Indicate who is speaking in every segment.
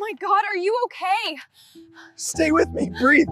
Speaker 1: my God, are you okay?
Speaker 2: Stay with me, breathe.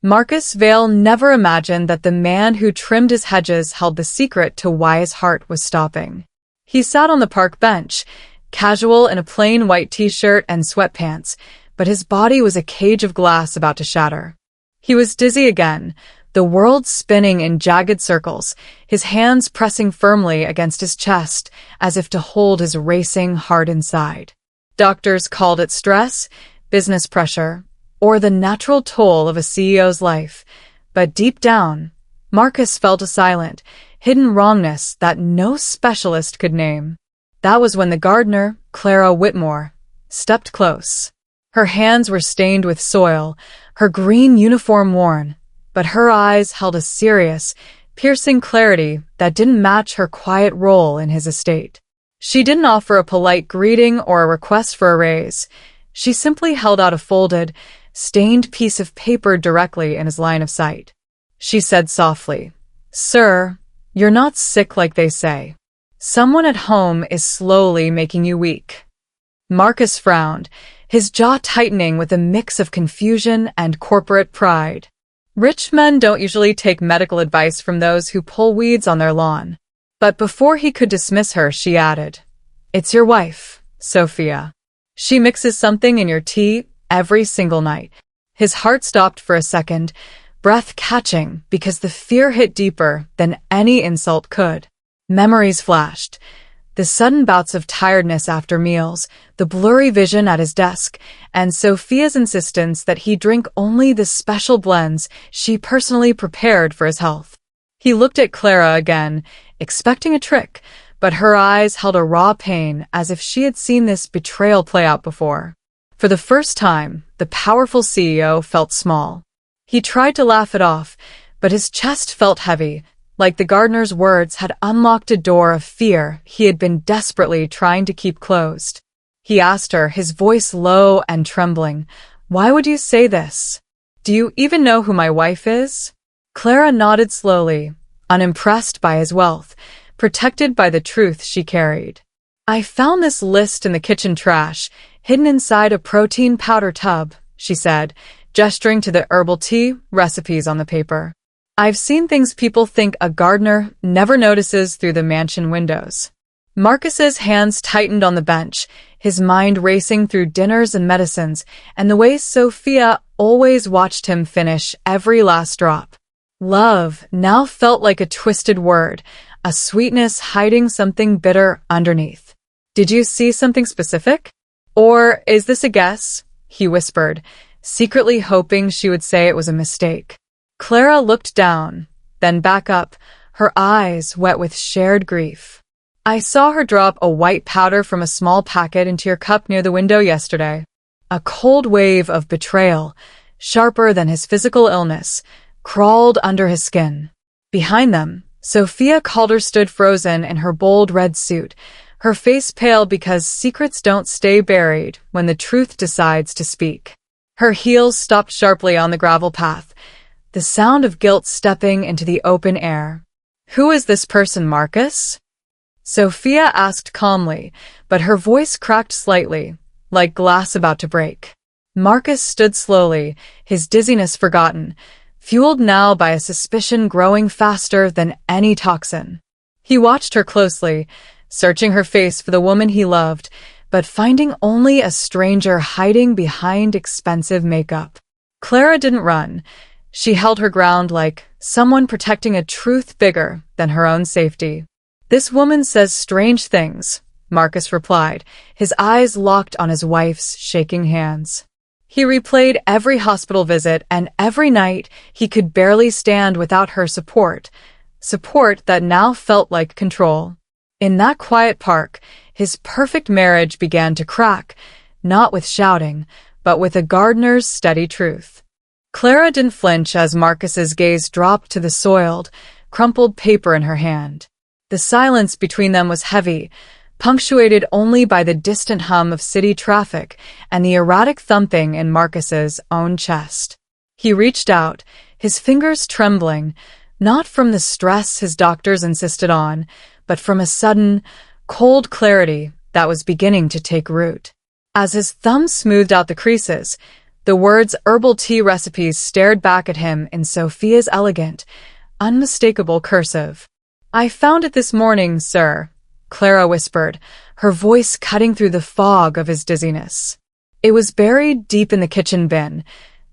Speaker 3: Marcus Vale never imagined that the man who trimmed his hedges held the secret to why his heart was stopping. He sat on the park bench, casual in a plain white t-shirt and sweatpants, but his body was a cage of glass about to shatter. He was dizzy again, the world spinning in jagged circles, his hands pressing firmly against his chest as if to hold his racing heart inside. Doctors called it stress, business pressure, or the natural toll of a CEO's life. But deep down, Marcus felt a silent, hidden wrongness that no specialist could name. That was when the gardener, Clara Whitmore, stepped close. Her hands were stained with soil, her green uniform worn, but her eyes held a serious, piercing clarity that didn't match her quiet role in his estate. She didn't offer a polite greeting or a request for a raise. She simply held out a folded, stained piece of paper directly in his line of sight. She said softly, "Sir, you're not sick like they say. Someone at home is slowly making you weak." Marcus frowned, his jaw tightening with a mix of confusion and corporate pride. Rich men don't usually take medical advice from those who pull weeds on their lawn. But before he could dismiss her, she added, "It's your wife, Sophia. She mixes something in your tea every single night." His heart stopped for a second, breath catching because the fear hit deeper than any insult could. Memories flashed. The sudden bouts of tiredness after meals, the blurry vision at his desk, and Sophia's insistence that he drink only the special blends she personally prepared for his health. He looked at Clara again, expecting a trick, but her eyes held a raw pain as if she had seen this betrayal play out before. For the first time, the powerful CEO felt small. He tried to laugh it off, but his chest felt heavy, like the gardener's words had unlocked a door of fear he had been desperately trying to keep closed. He asked her, his voice low and trembling, "Why would you say this? Do you even know who my wife is?" Clara nodded slowly, unimpressed by his wealth, protected by the truth she carried. "I found this list in the kitchen trash, hidden inside a protein powder tub," she said, gesturing to the herbal tea recipes on the paper. "I've seen things people think a gardener never notices through the mansion windows." Marcus's hands tightened on the bench, his mind racing through dinners and medicines, and the way Sophia always watched him finish every last drop. Love now felt like a twisted word, a sweetness hiding something bitter underneath. "Did you see something specific? Or is this a guess?" he whispered, secretly hoping she would say it was a mistake. Clara looked down, then back up, her eyes wet with shared grief. "I saw her drop a white powder from a small packet into your cup near the window yesterday." A cold wave of betrayal, sharper than his physical illness, crawled under his skin. Behind them, Sophia Calder stood frozen in her bold red suit, her face pale because secrets don't stay buried when the truth decides to speak. Her heels stopped sharply on the gravel path, the sound of guilt stepping into the open air. "Who is this person, Marcus?" Sophia asked calmly, but her voice cracked slightly, like glass about to break. Marcus stood slowly, his dizziness forgotten, fueled now by a suspicion growing faster than any toxin. He watched her closely, searching her face for the woman he loved, but finding only a stranger hiding behind expensive makeup. Clara didn't run. She held her ground like someone protecting a truth bigger than her own safety. "This woman says strange things," Marcus replied, his eyes locked on his wife's shaking hands. He replayed every hospital visit and every night he could barely stand without her support that now felt like control. In that quiet park, his perfect marriage began to crack, not with shouting, but with a gardener's steady truth. Clara didn't flinch as Marcus's gaze dropped to the soiled, crumpled paper in her hand. The silence between them was heavy, punctuated only by the distant hum of city traffic and the erratic thumping in Marcus's own chest. He reached out, his fingers trembling, not from the stress his doctors insisted on, but from a sudden, cold clarity that was beginning to take root. As his thumb smoothed out the creases, the words herbal tea recipes stared back at him in Sophia's elegant, unmistakable cursive. "I found it this morning, sir," Clara whispered, her voice cutting through the fog of his dizziness. It was buried deep in the kitchen bin,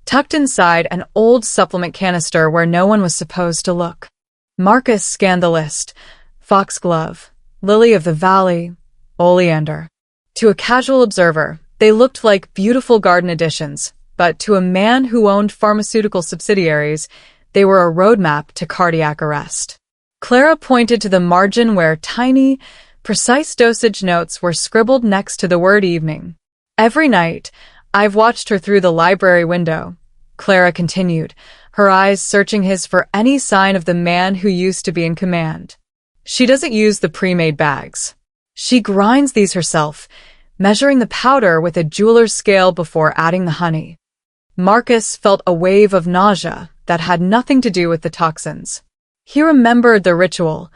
Speaker 3: tucked inside an old supplement canister where no one was supposed to look. Marcus scanned the list: foxglove, lily of the valley, oleander. To a casual observer, they looked like beautiful garden additions, but to a man who owned pharmaceutical subsidiaries, they were a roadmap to cardiac arrest. Clara pointed to the margin where tiny, precise dosage notes were scribbled next to the word evening. "Every night, I've watched her through the library window," Clara continued, her eyes searching his for any sign of the man who used to be in command. "She doesn't use the pre-made bags. She grinds these herself, measuring the powder with a jeweler's scale before adding the honey." Marcus felt a wave of nausea that had nothing to do with the toxins. He remembered the ritual,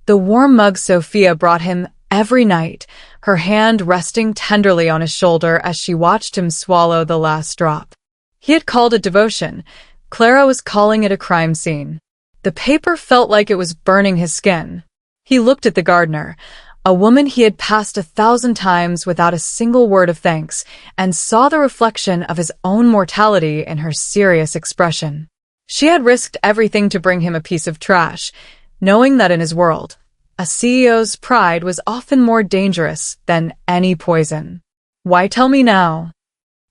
Speaker 3: the warm mug Sophia brought him every night, her hand resting tenderly on his shoulder as she watched him swallow the last drop. He had called it devotion. Clara was calling it a crime scene. The paper felt like it was burning his skin. He looked at the gardener, a woman he had passed 1,000 times without a single word of thanks, and saw the reflection of his own mortality in her serious expression. She had risked everything to bring him a piece of trash, knowing that in his world, a CEO's pride was often more dangerous than any poison. "Why tell me now?"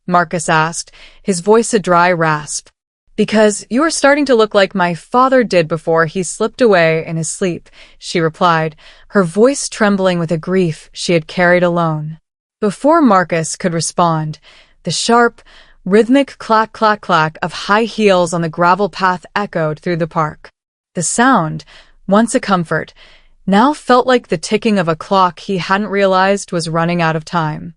Speaker 3: Marcus asked, his voice a dry rasp. "Because you are starting to look like my father did before he slipped away in his sleep," she replied, her voice trembling with a grief she had carried alone. Before Marcus could respond, the sharp, rhythmic clack-clack-clack of high heels on the gravel path echoed through the park. The sound, once a comfort, now felt like the ticking of a clock he hadn't realized was running out of time.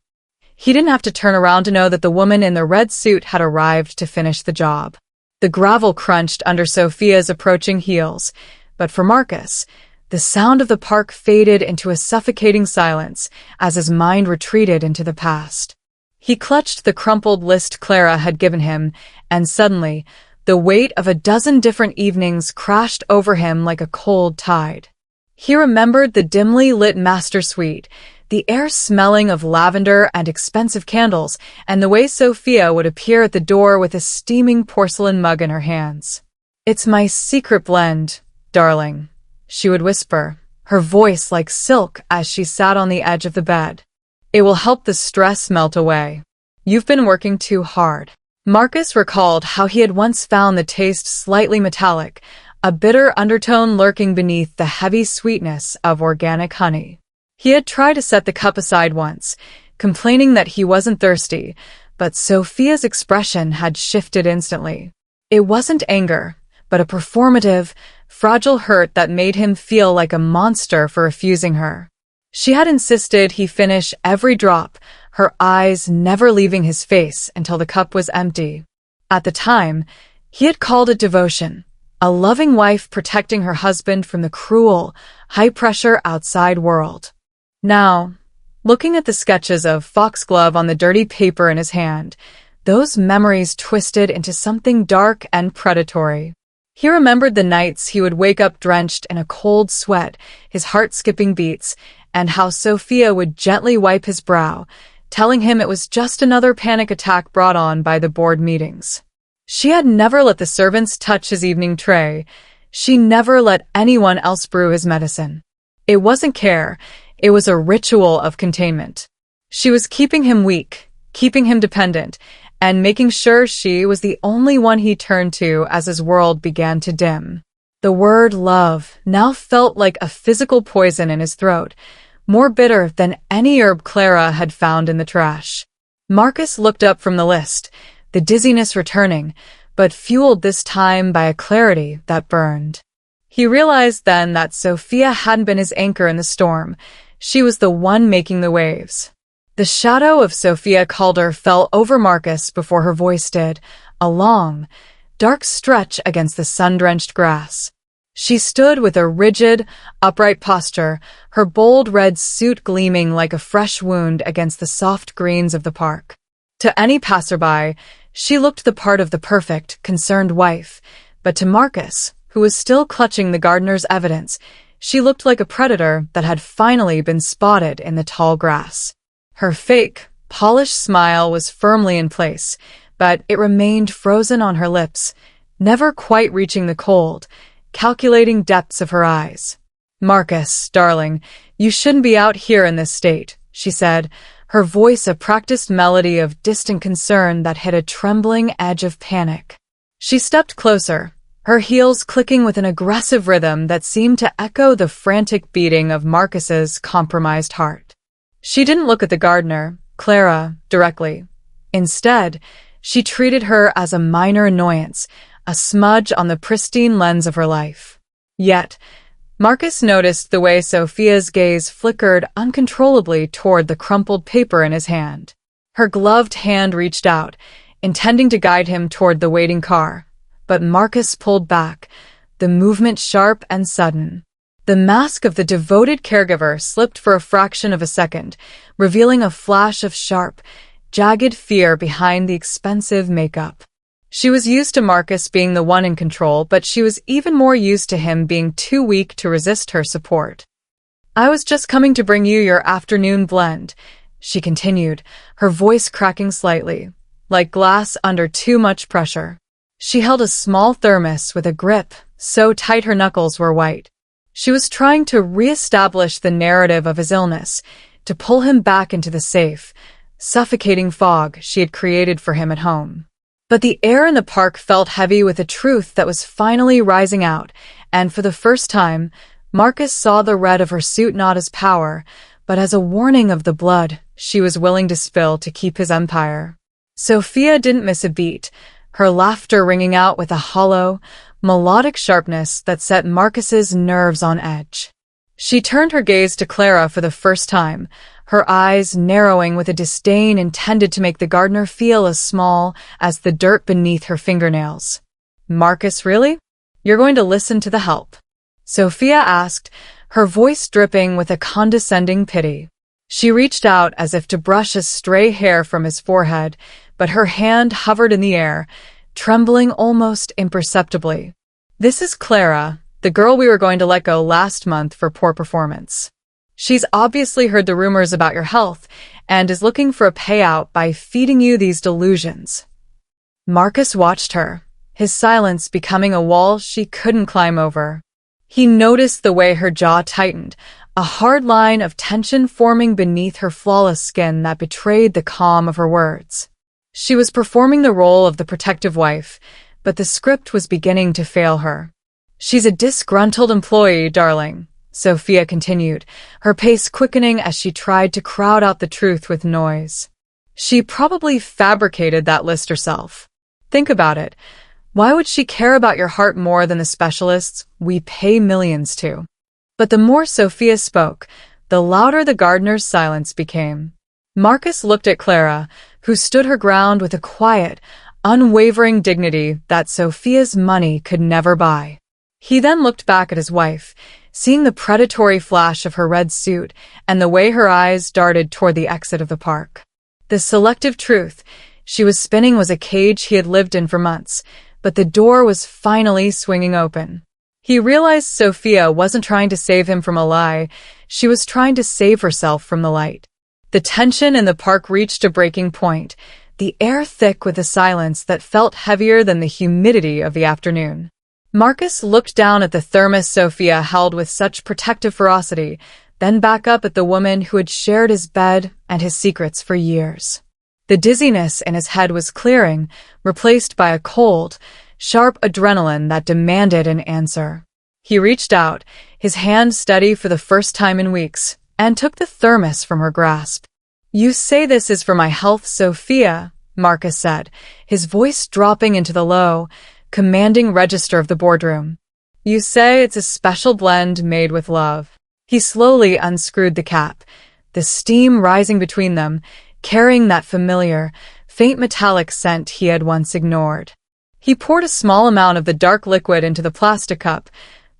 Speaker 3: He didn't have to turn around to know that the woman in the red suit had arrived to finish the job. The gravel crunched under Sophia's approaching heels, but for Marcus, the sound of the park faded into a suffocating silence as his mind retreated into the past. He clutched the crumpled list Clara had given him, and suddenly, the weight of a dozen different evenings crashed over him like a cold tide. He remembered the dimly lit master suite, the air smelling of lavender and expensive candles, and the way Sophia would appear at the door with a steaming porcelain mug in her hands. "It's my secret blend, darling," she would whisper, her voice like silk as she sat on the edge of the bed. "It will help the stress melt away. You've been working too hard." Marcus recalled how he had once found the taste slightly metallic, a bitter undertone lurking beneath the heavy sweetness of organic honey. He had tried to set the cup aside once, complaining that he wasn't thirsty, but Sophia's expression had shifted instantly. It wasn't anger, but a performative, fragile hurt that made him feel like a monster for refusing her. She had insisted he finish every drop, her eyes never leaving his face until the cup was empty. At the time, he had called it devotion, a loving wife protecting her husband from the cruel, high-pressure outside world. Now, looking at the sketches of foxglove on the dirty paper in his hand, those memories twisted into something dark and predatory. He remembered the nights he would wake up drenched in a cold sweat, his heart skipping beats, and how Sophia would gently wipe his brow, telling him it was just another panic attack brought on by the board meetings. She had never let the servants touch his evening tray. She never let anyone else brew his medicine. It wasn't care. It was a ritual of containment. She was keeping him weak, keeping him dependent, and making sure she was the only one he turned to as his world began to dim. The word love now felt like a physical poison in his throat, more bitter than any herb Clara had found in the trash. Marcus looked up from the list, the dizziness returning, but fueled this time by a clarity that burned. He realized then that Sophia hadn't been his anchor in the storm. She was the one making the waves. The shadow of Sophia Calder fell over Marcus before her voice did, a long, dark stretch against the sun-drenched grass. She stood with a rigid, upright posture, her bold red suit gleaming like a fresh wound against the soft greens of the park. To any passerby, she looked the part of the perfect, concerned wife, but to Marcus, who was still clutching the gardener's evidence, she looked like a predator that had finally been spotted in the tall grass. Her fake, polished smile was firmly in place, but it remained frozen on her lips, never quite reaching the cold, calculating depths of her eyes. "Marcus, darling, you shouldn't be out here in this state," she said, her voice a practiced melody of distant concern that hit a trembling edge of panic. She stepped closer, her heels clicking with an aggressive rhythm that seemed to echo the frantic beating of Marcus's compromised heart. She didn't look at the gardener, Clara, directly. Instead, she treated her as a minor annoyance, a smudge on the pristine lens of her life. Yet, Marcus noticed the way Sophia's gaze flickered uncontrollably toward the crumpled paper in his hand. Her gloved hand reached out, intending to guide him toward the waiting car, but Marcus pulled back, the movement sharp and sudden. The mask of the devoted caregiver slipped for a fraction of a second, revealing a flash of sharp, jagged fear behind the expensive makeup. She was used to Marcus being the one in control, but she was even more used to him being too weak to resist her support. "I was just coming to bring you your afternoon blend," she continued, her voice cracking slightly, like glass under too much pressure. She held a small thermos with a grip so tight her knuckles were white. She was trying to re-establish the narrative of his illness, to pull him back into the safe, suffocating fog she had created for him at home. But the air in the park felt heavy with a truth that was finally rising out, and for the first time, Marcus saw the red of her suit not as power, but as a warning of the blood she was willing to spill to keep his empire. Sophia didn't miss a beat, her laughter ringing out with a hollow, melodic sharpness that set Marcus's nerves on edge. She turned her gaze to Clara for the first time, her eyes narrowing with a disdain intended to make the gardener feel as small as the dirt beneath her fingernails. "Marcus, really? You're going to listen to the help?" Sophia asked, her voice dripping with a condescending pity. She reached out as if to brush a stray hair from his forehead, but her hand hovered in the air, trembling almost imperceptibly. "This is Clara, the girl we were going to let go last month for poor performance. She's obviously heard the rumors about your health and is looking for a payout by feeding you these delusions." Marcus watched her, his silence becoming a wall she couldn't climb over. He noticed the way her jaw tightened, a hard line of tension forming beneath her flawless skin that betrayed the calm of her words. She was performing the role of the protective wife, but the script was beginning to fail her. "She's a disgruntled employee, darling," Sophia continued, her pace quickening as she tried to crowd out the truth with noise. "She probably fabricated that list herself. Think about it. Why would she care about your heart more than the specialists we pay millions to?" But the more Sophia spoke, the louder the gardener's silence became. Marcus looked at Clara, who stood her ground with a quiet, unwavering dignity that Sophia's money could never buy. He then looked back at his wife, seeing the predatory flash of her red suit and the way her eyes darted toward the exit of the park. The selective truth she was spinning was a cage he had lived in for months, but the door was finally swinging open. He realized Sophia wasn't trying to save him from a lie, she was trying to save herself from the light. The tension in the park reached a breaking point, the air thick with a silence that felt heavier than the humidity of the afternoon. Marcus looked down at the thermos Sophia held with such protective ferocity, then back up at the woman who had shared his bed and his secrets for years. The dizziness in his head was clearing, replaced by a cold, sharp adrenaline that demanded an answer. He reached out, his hand steady for the first time in weeks, and took the thermos from her grasp. "You say this is for my health, Sophia," Marcus said, his voice dropping into the low, commanding register of the boardroom. "You say it's a special blend made with love." He slowly unscrewed the cap, the steam rising between them, carrying that familiar, faint metallic scent he had once ignored. He poured a small amount of the dark liquid into the plastic cup,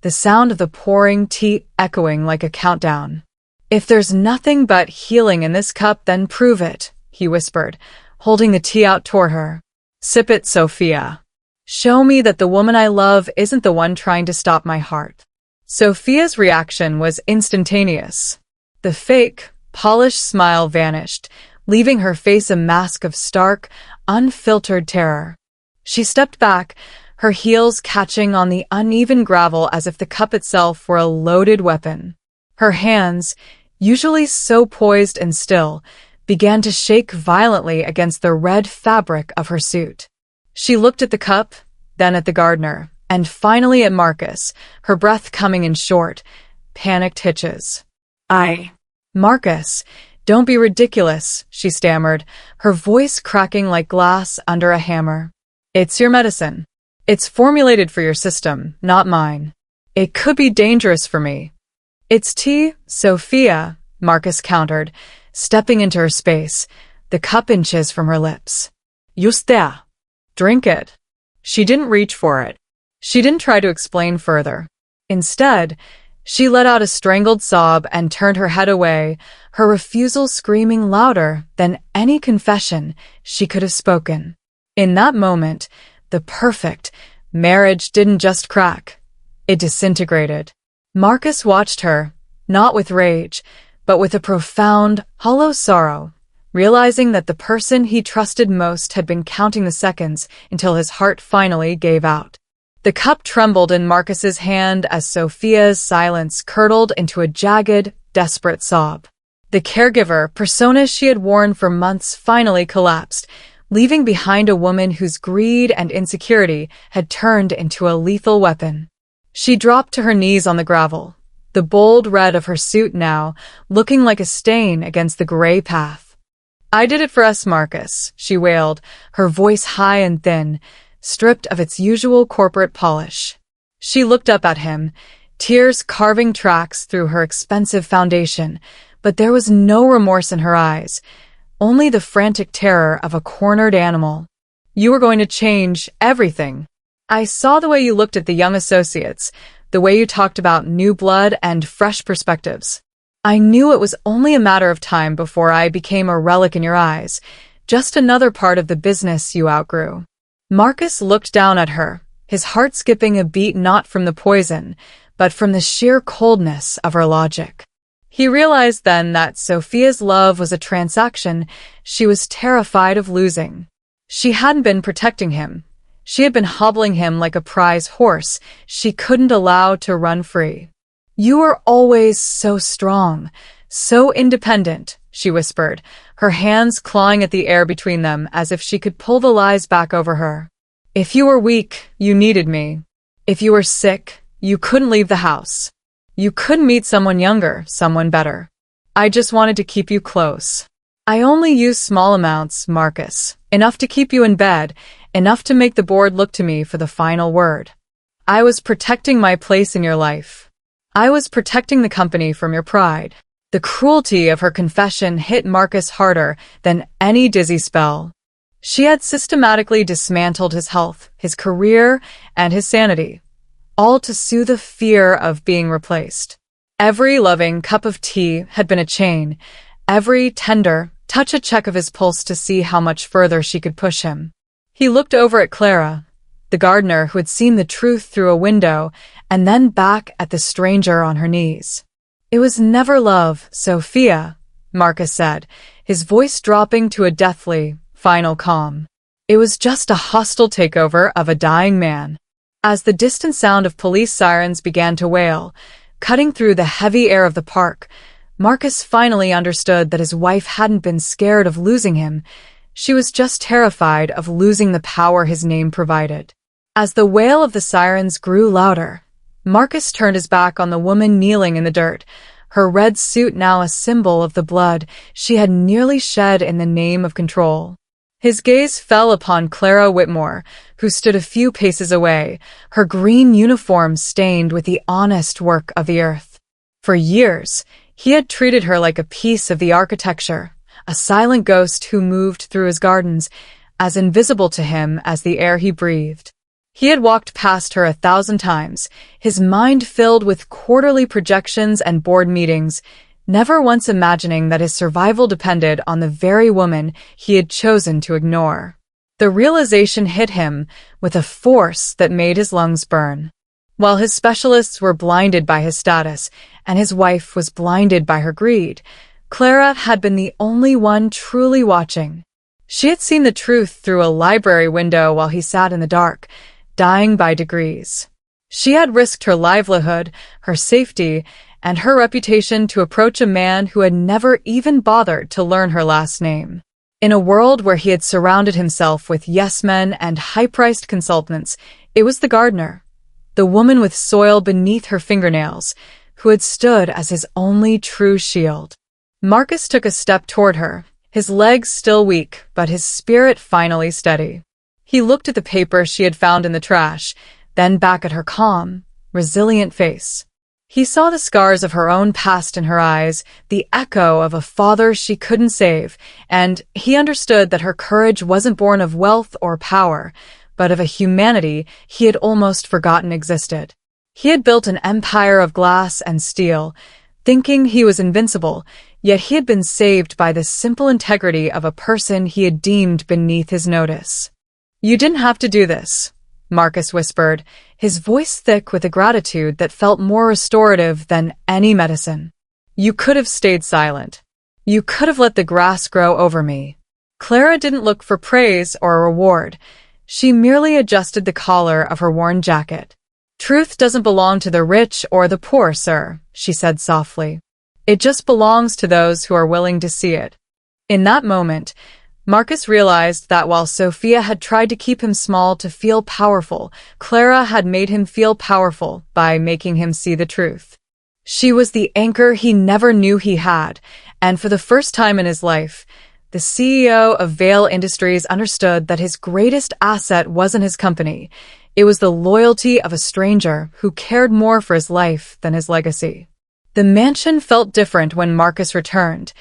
Speaker 3: the sound of the pouring tea echoing like a countdown. "If there's nothing but healing in this cup, then prove it," he whispered, holding the tea out toward her. "Sip it, Sophia. Show me that the woman I love isn't the one trying to stop my heart." Sophia's reaction was instantaneous. The fake, polished smile vanished, leaving her face a mask of stark, unfiltered terror. She stepped back, her heels catching on the uneven gravel as if the cup itself were a loaded weapon. Her hands, usually so poised and still, began to shake violently against the red fabric of her suit. She looked at the cup, then at the gardener, and finally at Marcus, her breath coming in short, panicked hitches. Marcus, don't be ridiculous," she stammered, her voice cracking like glass under a hammer. "It's your medicine. It's formulated for your system, not mine. It could be dangerous for me." "It's tea, Sophia," Marcus countered, stepping into her space, the cup inches from her lips. "Just there. Drink it." She didn't reach for it. She didn't try to explain further. Instead, she let out a strangled sob and turned her head away, her refusal screaming louder than any confession she could have spoken. In that moment, the perfect marriage didn't just crack. It disintegrated. Marcus watched her, not with rage, but with a profound, hollow sorrow, realizing that the person he trusted most had been counting the seconds until his heart finally gave out. The cup trembled in Marcus's hand as Sophia's silence curdled into a jagged, desperate sob. The caregiver persona she had worn for months finally collapsed, leaving behind a woman whose greed and insecurity had turned into a lethal weapon. She dropped to her knees on the gravel, the bold red of her suit now looking like a stain against the gray path. "I did it for us, Marcus," she wailed, her voice high and thin, stripped of its usual corporate polish. She looked up at him, tears carving tracks through her expensive foundation, but there was no remorse in her eyes, only the frantic terror of a cornered animal. "You were going to change everything. I saw the way you looked at the young associates, the way you talked about new blood and fresh perspectives. I knew it was only a matter of time before I became a relic in your eyes, just another part of the business you outgrew." Marcus looked down at her, his heart skipping a beat not from the poison, but from the sheer coldness of her logic. He realized then that Sophia's love was a transaction she was terrified of losing. She hadn't been protecting him. She had been hobbling him like a prize horse she couldn't allow to run free. "You were always so strong, so independent," she whispered, her hands clawing at the air between them as if she could pull the lies back over her. "If you were weak, you needed me. If you were sick, you couldn't leave the house. You couldn't meet someone younger, someone better. I just wanted to keep you close. I only used small amounts, Marcus, enough to keep you in bed, enough to make the board look to me for the final word. I was protecting my place in your life. I was protecting the company from your pride." The cruelty of her confession hit Marcus harder than any dizzy spell. She had systematically dismantled his health, his career, and his sanity, all to soothe the fear of being replaced. Every loving cup of tea had been a chain, every tender touch a check of his pulse to see how much further she could push him. He looked over at Clara, the gardener who had seen the truth through a window, and then back at the stranger on her knees. "It was never love, Sophia," Marcus said, his voice dropping to a deathly, final calm. "It was just a hostile takeover of a dying man." As the distant sound of police sirens began to wail, cutting through the heavy air of the park, Marcus finally understood that his wife hadn't been scared of losing him. She was just terrified of losing the power his name provided. As the wail of the sirens grew louder, Marcus turned his back on the woman kneeling in the dirt, her red suit now a symbol of the blood she had nearly shed in the name of control. His gaze fell upon Clara Whitmore, who stood a few paces away, her green uniform stained with the honest work of the earth. For years, he had treated her like a piece of the architecture, a silent ghost who moved through his gardens, as invisible to him as the air he breathed. He had walked past her 1,000 times, his mind filled with quarterly projections and board meetings, never once imagining that his survival depended on the very woman he had chosen to ignore. The realization hit him with a force that made his lungs burn. While his specialists were blinded by his status, and his wife was blinded by her greed, Clara had been the only one truly watching. She had seen the truth through a library window while he sat in the dark, dying by degrees. She had risked her livelihood, her safety, and her reputation to approach a man who had never even bothered to learn her last name. In a world where he had surrounded himself with yes-men and high-priced consultants, it was the gardener, the woman with soil beneath her fingernails, who had stood as his only true shield. Marcus took a step toward her, his legs still weak, but his spirit finally steady. He looked at the paper she had found in the trash, then back at her calm, resilient face. He saw the scars of her own past in her eyes, the echo of a father she couldn't save, and he understood that her courage wasn't born of wealth or power, but of a humanity he had almost forgotten existed. He had built an empire of glass and steel, thinking he was invincible, yet he had been saved by the simple integrity of a person he had deemed beneath his notice. "You didn't have to do this," Marcus whispered, his voice thick with a gratitude that felt more restorative than any medicine. "You could have stayed silent. You could have let the grass grow over me." Clara didn't look for praise or a reward. She merely adjusted the collar of her worn jacket. "Truth doesn't belong to the rich or the poor, sir," she said softly. "It just belongs to those who are willing to see it." In that moment, Marcus realized that while Sophia had tried to keep him small to feel powerful, Clara had made him feel powerful by making him see the truth. She was the anchor he never knew he had, and for the first time in his life, the CEO of Vale Industries understood that his greatest asset wasn't his company. It was the loyalty of a stranger who cared more for his life than his legacy. The mansion felt different when Marcus returned,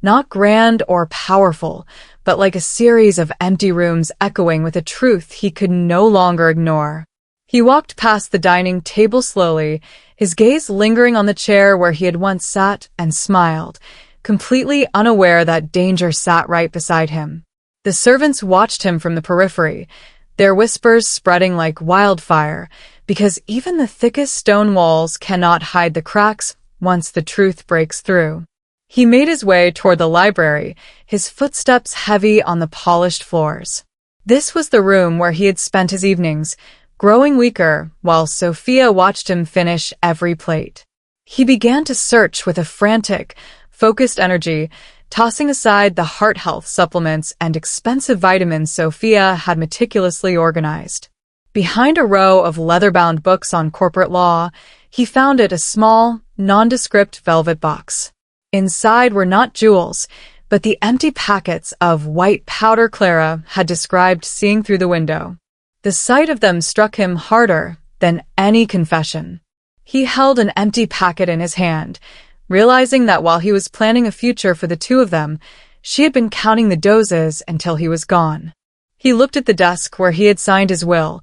Speaker 3: not grand or powerful, but like a series of empty rooms echoing with a truth he could no longer ignore. He walked past the dining table slowly, his gaze lingering on the chair where he had once sat, and smiled, completely unaware that danger sat right beside him. The servants watched him from the periphery, their whispers spreading like wildfire, because even the thickest stone walls cannot hide the cracks once the truth breaks through. He made his way toward the library, his footsteps heavy on the polished floors. This was the room where he had spent his evenings, growing weaker while Sophia watched him finish every plate. He began to search with a frantic, focused energy, tossing aside the heart health supplements and expensive vitamins Sophia had meticulously organized. Behind a row of leather-bound books on corporate law, he found a small, nondescript velvet box. Inside were not jewels, but the empty packets of white powder Clara had described seeing through the window. The sight of them struck him harder than any confession. He held an empty packet in his hand, realizing that while he was planning a future for the two of them, she had been counting the doses until he was gone. He looked at the desk where he had signed his will,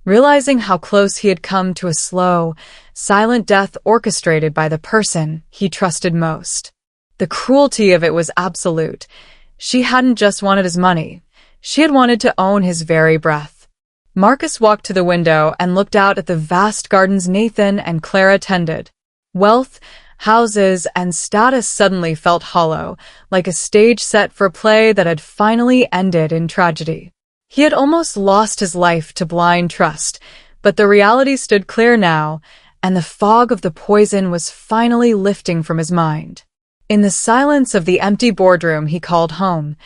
Speaker 3: realizing how close he had come to a slow, silent death orchestrated by the person he trusted most. The cruelty of it was absolute. She hadn't just wanted his money. She had wanted to own his very breath. Marcus walked to the window and looked out at the vast gardens Nathan and Clara tended. Wealth, houses, and status suddenly felt hollow, like a stage set for a play that had finally ended in tragedy. He had almost lost his life to blind trust, but the reality stood clear now, and the fog of the poison was finally lifting from his mind. In the silence of the empty boardroom he called home,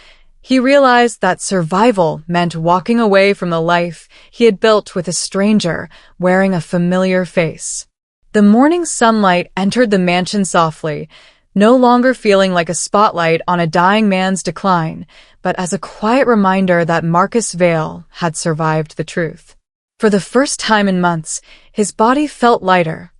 Speaker 3: he realized that survival meant walking away from the life he had built with a stranger wearing a familiar face. The morning sunlight entered the mansion softly, no longer feeling like a spotlight on a dying man's decline, but as a quiet reminder that Marcus Vale had survived the truth. For the first time in months, his body felt lighter.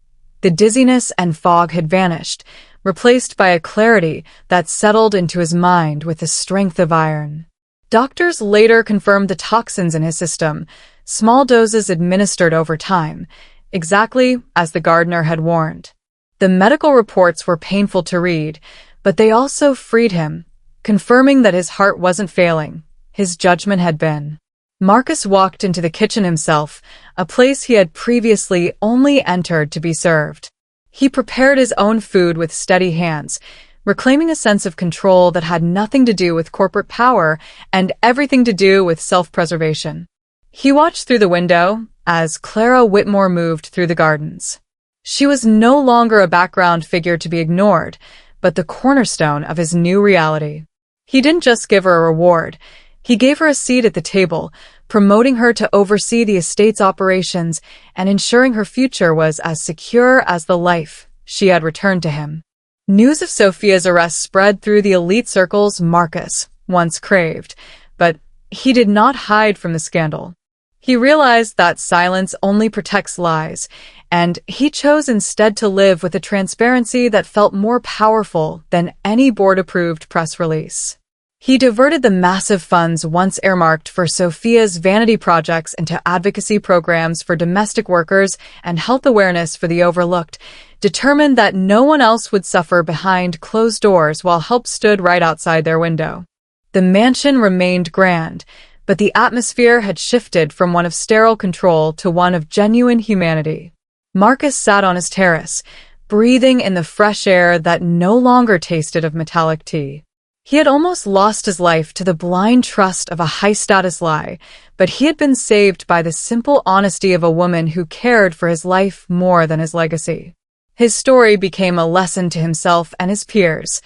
Speaker 3: The dizziness and fog had vanished, replaced by a clarity that settled into his mind with the strength of iron. Doctors later confirmed the toxins in his system, small doses administered over time, exactly as the gardener had warned. The medical reports were painful to read, but they also freed him, confirming that his heart wasn't failing. His judgment had been. Marcus walked into the kitchen himself, a place he had previously only entered to be served. He prepared his own food with steady hands, reclaiming a sense of control that had nothing to do with corporate power and everything to do with self-preservation. He watched through the window as Clara Whitmore moved through the gardens. She was no longer a background figure to be ignored, but the cornerstone of his new reality. He didn't just give her a reward. He gave her a seat at the table, promoting her to oversee the estate's operations and ensuring her future was as secure as the life she had returned to him. News of Sophia's arrest spread through the elite circles Marcus once craved, but he did not hide from the scandal. He realized that silence only protects lies, and he chose instead to live with a transparency that felt more powerful than any board-approved press release. He diverted the massive funds once earmarked for Sophia's vanity projects into advocacy programs for domestic workers and health awareness for the overlooked, determined that no one else would suffer behind closed doors while help stood right outside their window. The mansion remained grand, but the atmosphere had shifted from one of sterile control to one of genuine humanity. Marcus sat on his terrace, breathing in the fresh air that no longer tasted of metallic tea. He had almost lost his life to the blind trust of a high-status lie, but he had been saved by the simple honesty of a woman who cared for his life more than his legacy. His story became a lesson to himself and his peers.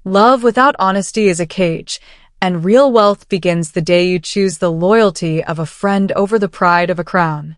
Speaker 3: Love without honesty is a cage, and real wealth begins the day you choose the loyalty of a friend over the pride of a crown.